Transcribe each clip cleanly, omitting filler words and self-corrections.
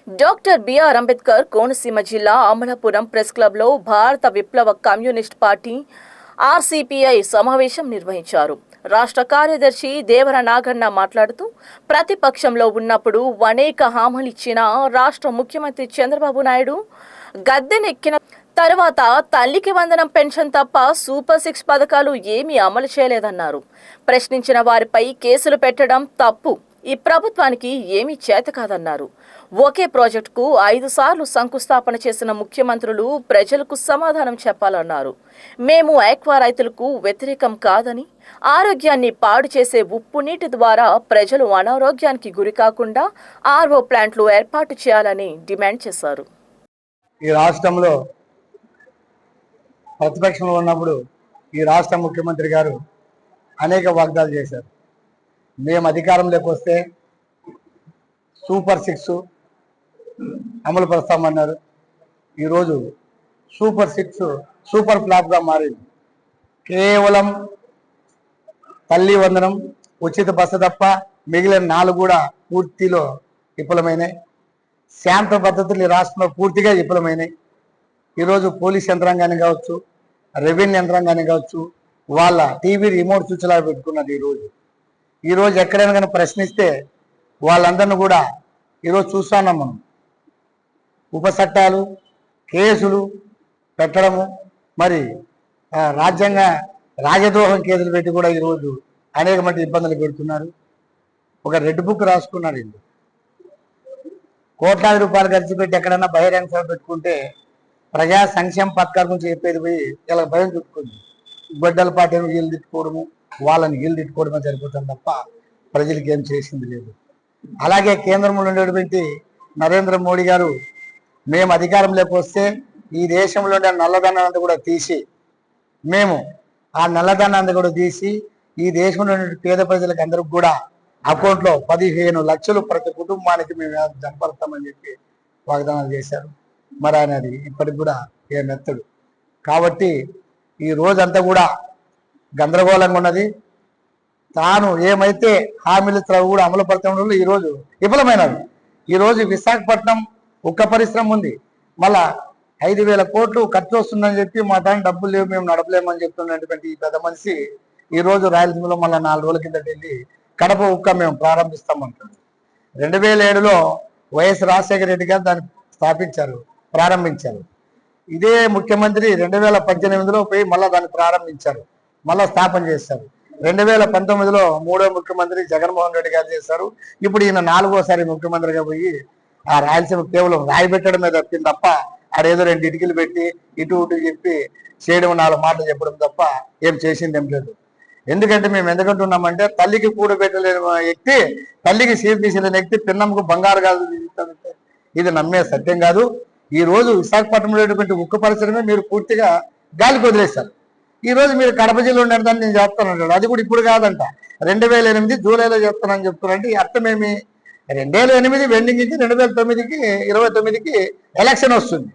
Doctor BR Ambedkar Konaseema జిల్లా Amalapuram press క్లబ్లో భారత విప్లవ కమ్యూనిస్ట్ పార్టీ ఆర్సీపీఐ సమావేశం నిర్వహించారు. రాష్ట్ర కార్యదర్శి దేవర నాగన్న మాట్లాడుతూ, ప్రతిపక్షంలో ఉన్నప్పుడు అనేక హామీలు ఇచ్చిన రాష్ట్ర ముఖ్యమంత్రి చంద్రబాబు నాయుడు గద్దెనెక్కిన తర్వాత తల్లికి వందనం పెన్షన్ తప్ప సూపర్ 6 పథకాలు ఏమీ అమలు చేయలేదన్నారు. ప్రశ్నించిన వారిపై కేసులు పెట్టడం తప్పు. ఈ ప్రభుత్వానికి ఏమీ చేత కాదన్నారు. ఒకే ప్రాజెక్టుకు 5 సార్లు శంకుస్థాపన చేసిన ముఖ్యమంత్రులు ప్రజలకు సమాధానం చెప్పాలన్నారు. మేము ఆక్వా రైతులకు వ్యతిరేకం కాదని, ఆరోగ్యాన్ని పాడు చేసే ఉప్పు నీటి ద్వారా ప్రజలు అనారోగ్యానికి గురి కాకుండా ఆర్ఓ ప్లాంట్లు ఏర్పాటు చేయాలని డిమాండ్ చేశారు. ఈ రాష్ట్రంలో ప్రతిపక్షంలో ఉన్నప్పుడు ఈ రాష్ట్ర ముఖ్యమంత్రి గారు అనేక వాగ్దానాలు చేశారు. మేము అధికారంలోకి వస్తే సూపర్ 6 అమలు పరుస్తామన్నారు. ఈరోజు సూపర్ 6 సూపర్ ఫ్లాప్గా మారింది. కేవలం తల్లి వందనం, ఉచిత బస్సు తప్ప మిగిలిన 4 కూడా పూర్తిలో విఫలమైనాయి. శాంత పద్ధతులు ఈ రాష్ట్రంలో పూర్తిగా విఫలమైనాయి. ఈరోజు పోలీస్ యంత్రాంగాన్ని కావచ్చు, రెవెన్యూ యంత్రాంగాన్ని కావచ్చు, వాళ్ళ టీవీ రిమోట్ స్విచ్లా పెట్టుకున్నది. ఈరోజు ఎక్కడైనా కానీ ప్రశ్నిస్తే వాళ్ళందరినీ కూడా ఈరోజు చూస్తున్నాం మనం. ఉపచట్టాలు, కేసులు పెట్టడము, మరి రాజద్రోహం కేసులు పెట్టి కూడా ఈరోజు అనేక మంది ఇబ్బందులు పెడుతున్నారు. ఒక రెడ్ బుక్ రాసుకున్నారు. వీళ్ళు కోట్లాది రూపాయలు ఖర్చు పెట్టి ఎక్కడన్నా బహిరంగ సభ పెట్టుకుంటే ప్రజా సంక్షేమ పథకాల గురించి చెప్పేది పోయి ఇలా భయం చుట్టుకుంది. గొడ్డల పార్టీని వీళ్ళు తిట్టుకోవడము, వాళ్ళని వీళ్ళు తిట్టుకోవడమే సరిపోతుంది తప్ప ప్రజలకి ఏం చేసింది లేదు. అలాగే కేంద్రంలో ఉండేటువంటి నరేంద్ర మోడీ గారు మేము అధికారంలోకి వస్తే ఈ దేశంలో ఉండే నల్లధనాన్ని కూడా తీసి, మేము ఆ నల్లధనాన్ని కూడా తీసి ఈ దేశంలో ఉండే పేద ప్రజలకు అందరికి కూడా అకౌంట్లో 15 లక్షలు ప్రతి కుటుంబానికి మేము జంపడతామని చెప్పి వాగ్దానాలు చేశారు. మరి అనేది ఇప్పటికి కూడా ఏం ఎత్తడు. కాబట్టి ఈ రోజంతా కూడా గందరగోళంగా ఉన్నది. తాను ఏమైతే హామీలు కూడా అమలు పరచడంలో ఈరోజు విఫలమైనది. ఈరోజు విశాఖపట్నం ఉక్క పరిశ్రమ ఉంది, మళ్ళా 5,000 కోట్లు ఖర్చు వస్తుందని చెప్పి మా దాని డబ్బులు లేవు, మేము నడపలేమని చెప్తున్నటువంటి ఈ పెద్ద మనిషి ఈరోజు రాయలసీమలో మళ్ళీ 4 రోజుల కిందట వెళ్ళి కడప ఉక్క మేము ప్రారంభిస్తామంటాడు. 2007లో వైఎస్ రాజశేఖర రెడ్డి గారు దాన్ని ప్రారంభించారు. ఇదే ముఖ్యమంత్రి 2018లో పోయి మళ్ళీ దాన్ని ప్రారంభించారు, మళ్ళీ స్థాపన చేశారు. 2019లో 3వ ముఖ్యమంత్రి జగన్మోహన్ రెడ్డి గారు చేశారు. ఇప్పుడు ఈయన 4వసారి ముఖ్యమంత్రిగా పోయి ఆ రాయలసీమ కేవలం రాయి పెట్టడమే తప్పింది తప్ప ఆడేదో 2 ఇటుకలు పెట్టి ఇటు చెప్పి చేయడం, 4 మాటలు చెప్పడం తప్ప ఏం చేసింది ఏం లేదు. ఎందుకంటే మేము ఎందుకంటున్నామంటే తల్లికి కూడబెట్టలేని వ్యక్తి, తల్లికి సీపు తీసిన వ్యక్తి పిన్నమ్మకు బంగారు కాదు, ఇది నమ్మే సత్యం కాదు. ఈ రోజు విశాఖపట్నంలో ఉక్కు పరిశ్రమే మీరు పూర్తిగా గాలికి వదిలేస్తారు. ఈ రోజు మీరు కడప జిల్లా ఉండేదాన్ని నేను చెప్తానంటాడు. అది కూడా ఇప్పుడు కాదంట, 2008 జూలైలో చెప్తానని చెప్తున్నారంటే ఈ అర్థమేమి? 2008 వెండింగ్ ఇచ్చి 2029కి ఎలక్షన్ వస్తుంది.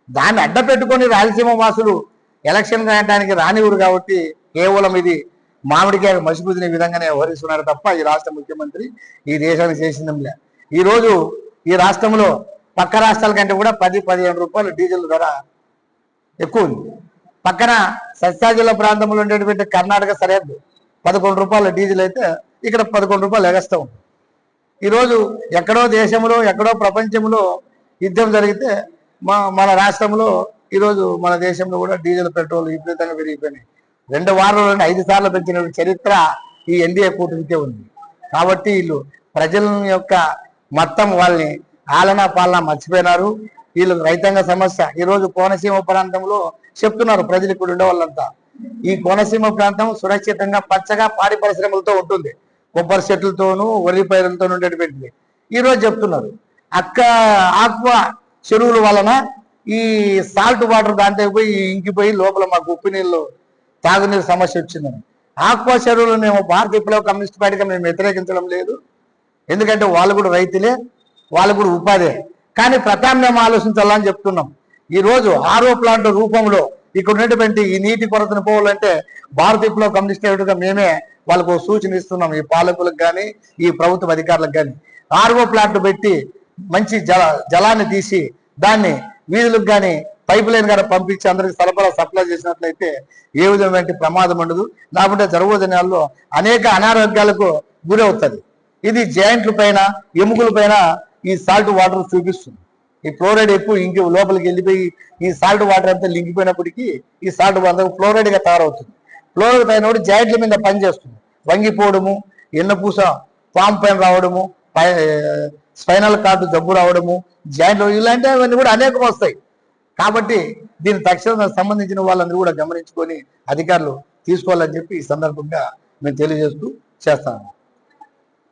దాన్ని అడ్డ పెట్టుకొని రాయలసీమ వాసులు ఎలక్షన్ రాయడానికి రానివ్వరు. కాబట్టి కేవలం ఇది మామిడికాయ మసిపూదిన విధంగానే వ్యవహరిస్తున్నారు తప్ప ఈ రాష్ట్ర ముఖ్యమంత్రి ఈ దేశానికి చేసిందంలే. ఈరోజు ఈ రాష్ట్రంలో పక్క రాష్ట్రాల కంటే కూడా 10-15 రూపాయలు డీజిల్ ధర ఎక్కువ ఉంది. పక్కన సత్తా జిల్లా ప్రాంతంలో ఉండేటువంటి కర్ణాటక సరిహద్దు 11 రూపాయల డీజిల్ అయితే ఇక్కడ 11 రూపాయలు ఎగస్తా ఉంది. ఈరోజు ఎక్కడో దేశంలో ఎక్కడో ప్రపంచంలో యుద్ధం జరిగితే మన రాష్ట్రంలో ఈరోజు మన దేశంలో కూడా డీజిల్ పెట్రోల్ విపరీతంగా పెరిగిపోయినాయి. 2 వారాల్లో 5 సార్లు పెంచిన చరిత్ర ఈ ఎన్డీఏ కూటమికే ఉంది. కాబట్టి వీళ్ళు ప్రజల యొక్క మొత్తం వాళ్ళని ఆలనా పాలన మర్చిపోయినారు. వీళ్ళు రైతాంగ సమస్య ఈరోజు కోనసీమ ప్రాంతంలో చెప్తున్నారు ప్రజలు ఇక్కడ ఉండే వాళ్ళంతా. ఈ కోనసీమ ప్రాంతం సురక్షితంగా పచ్చగా పాడి పరిశ్రమలతో ఉంటుంది, కొబ్బరి చెట్లతోనూ వరి పైరులతో ఉండేటువంటిది. ఈరోజు చెప్తున్నారు ఆక్వా చెరువుల వలన ఈ సాల్ట్ వాటర్ దాంట్లో పోయి ఇంకిపోయి లోపల మాకు ఉప్పు నీళ్ళు తాగునీరు సమస్య వచ్చిందని. ఆక్వా చెరువులు మేము భారత విప్లవ కమ్యూనిస్ట్ పార్టీగా మేము వ్యతిరేకించడం లేదు. ఎందుకంటే వాళ్ళు కూడా రైతులే, వాళ్ళు కూడా ఉపాధే. కానీ ప్రత్యామ్నాయం ఆలోచించాలని చెప్తున్నాం. ఈరోజు ఆర్ఓ ప్లాంట్ రూపంలో ఇక్కడ ఉన్నటువంటి ఈ నీటి కొరతను పోవాలంటే భారత విప్లవ కమ్యూనిస్ట్ పార్టీగా మేమే వాళ్ళకు సూచన ఇస్తున్నాం, ఈ పాలకులకు కానీ ఈ ప్రభుత్వ అధికారులకు కానీ. ఆర్ఓ ప్లాంట్ పెట్టి మంచి జలాన్ని తీసి దాన్ని వీధులకు కానీ పైప్ లైన్ కానీ పంపించి అందరికి సప్లై చేసినట్లయితే ఏ విధమైన ప్రమాదం ఉండదు. లేకుంటే జరగబోయే దినాల్లో అనేక అనారోగ్యాలకు గురవుతుంది. ఇది జాయింట్ల పైన ఎముకల పైన ఈ సాల్ట్ వాటర్ చూపిస్తుంది. ఈ ఫ్లోరైడ్ ఎక్కువ ఇంక లోపలికి వెళ్ళిపోయి ఈ సాల్ట్ వాటర్ అంతా లింకిపోయినప్పటికీ ఈ సాల్ట్ వాటర్ ఫ్లోరైడ్ గా తయారవుతుంది. ఫ్లోరైడ్ పైన జాయింట్ల మీద పనిచేస్తుంది. వంగిపోవడము, ఎన్నపూస పాము పైన రావడము, స్పైనల్ కార్డు జబ్బు రావడము, జాయింట్లు ఇలాంటివన్నీ కూడా అనేకం వస్తాయి. కాబట్టి దీని తక్షణ సంబంధించిన వాళ్ళందరూ కూడా గమనించుకొని అధికారులు తీసుకోవాలని చెప్పి ఈ సందర్భంగా మేము తెలియజేస్తూ చేస్తాను.